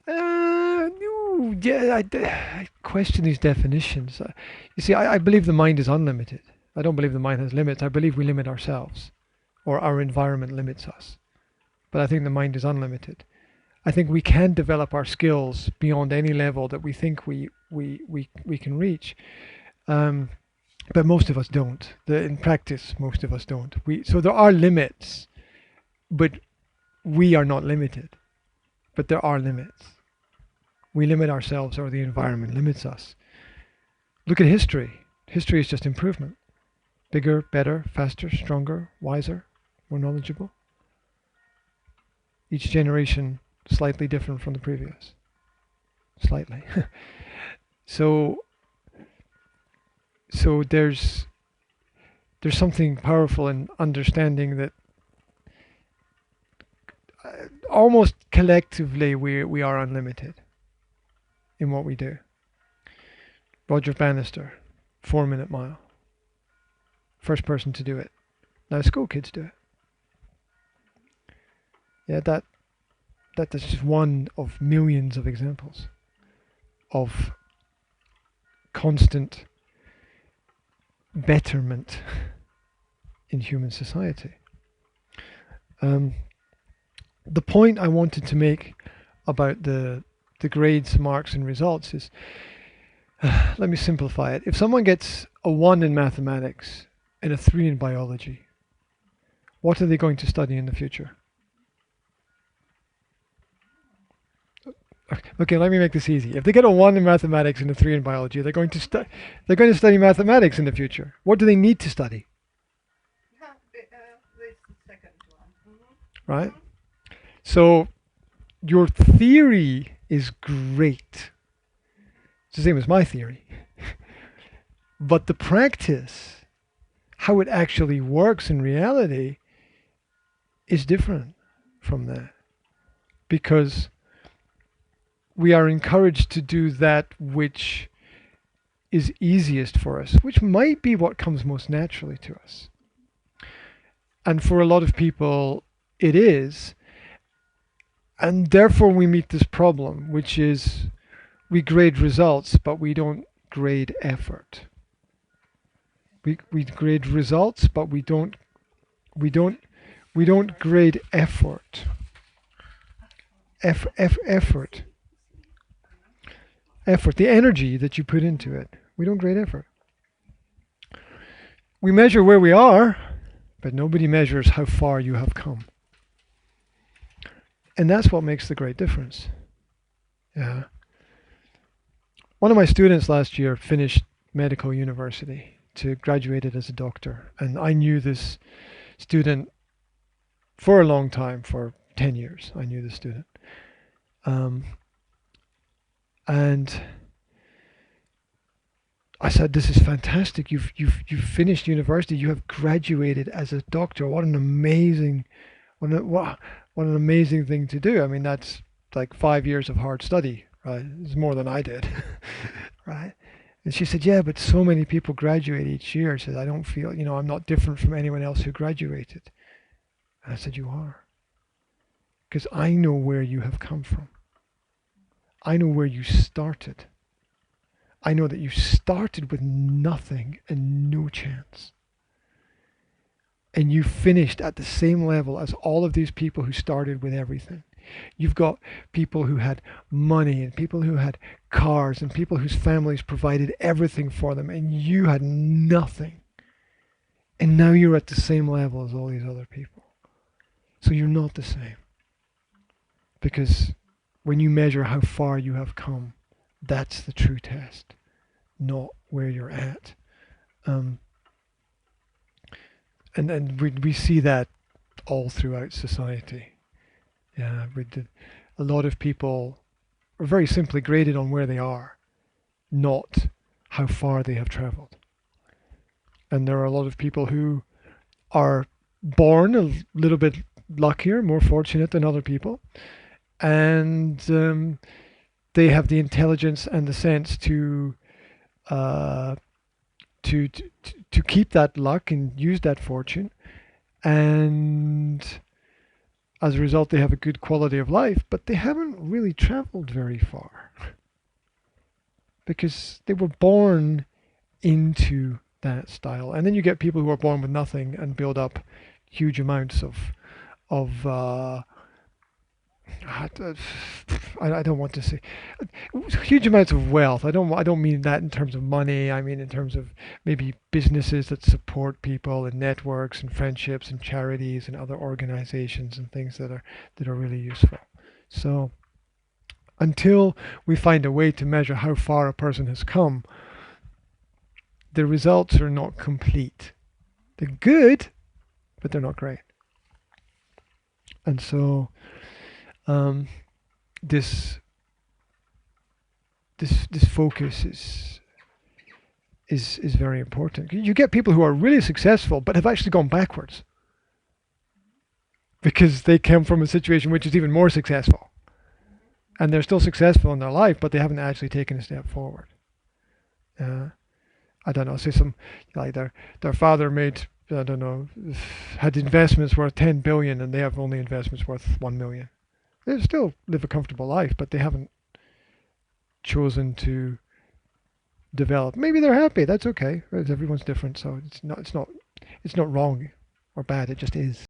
No, yeah, I question these definitions. You see, I believe the mind is unlimited. I don't believe the mind has limits. I believe we limit ourselves, or our environment limits us. But I think the mind is unlimited. I think we can develop our skills beyond any level that we think we can reach. Um, but most of us don't. In practice, most of us don't. So there are limits, but we are not limited. But there are limits. We limit ourselves, or the environment limits us. Look at history. History is just improvement. Bigger, better, faster, stronger, wiser, more knowledgeable. Each generation slightly different from the previous. Slightly. so so there's something powerful in understanding that almost collectively we are unlimited in what we do. Roger Bannister, 4 Minute Mile. First person to do it. Now school kids do it. Yeah, that's just one of millions of examples of constant betterment in human society. Um, the point I wanted to make about the grades, marks, and results is, let me simplify it. If someone gets a 1 in mathematics and a 3 in biology, what are they going to study in the future? Okay, let me make this easy. If they get a 1 in mathematics and a 3 in biology, they're going to study mathematics in the future. What do they need to study? Right? So your theory is great. It's the same as my theory. But the practice, how it actually works in reality, is different from that. Because we are encouraged to do that which is easiest for us, which might be what comes most naturally to us. And for a lot of people, it is. And therefore, we meet this problem, which is we grade results, but we don't grade effort. We grade results, but we don't we don't grade effort. Effort. Effort, the energy that you put into it. We don't grade effort. We measure where we are, but nobody measures how far you have come. And that's what makes the great difference. Yeah. One of my students last year finished medical university to graduated as a doctor, and I knew this student for a long time, for 10 years. I knew this student. And I said, "This is fantastic. You've finished university. You have graduated as a doctor. What an amazing, what an amazing thing to do. I mean, that's like 5 years of hard study, right? It's more than I did, right?" And she said, "Yeah, but so many people graduate each year." She said, "I don't feel, I'm not different from anyone else who graduated." And I said, "You are, because I know where you have come from. I know where you started. I know that you started with nothing and no chance. And you finished at the same level as all of these people who started with everything. You've got people who had money and people who had cars and people whose families provided everything for them, and you had nothing. And now you're at the same level as all these other people. So you're not the same. Because when you measure how far you have come, that's the true test, not where you're at." And we see that all throughout society. Yeah, a lot of people are very simply graded on where they are, not how far they have traveled. And there are a lot of people who are born a little bit luckier, more fortunate than other people, and they have the intelligence and the sense uh, to keep that luck and use that fortune, and As a result, they have a good quality of life, but they haven't really traveled very far because they were born into that style. And then you get people who are born with nothing and build up huge amounts of I don't want to say huge amounts of wealth. I don't mean that in terms of money. I mean in terms of maybe businesses that support people and networks and friendships and charities and other organizations and things that are really useful. So until we find a way to measure how far a person has come, the results are not complete. They're good, but they're not great. And so um, this this focus is very important. You get people who are really successful but have actually gone backwards because they came from a situation which is even more successful, and they're still successful in their life, but they haven't actually taken a step forward. I don't know. Say some like their father made, I don't know, had investments worth 10 billion and they have only investments worth 1 million. They still live a comfortable life, but they haven't chosen to develop. Maybe they're happy. That's okay. Everyone's different, so it's not wrong or bad. It just is.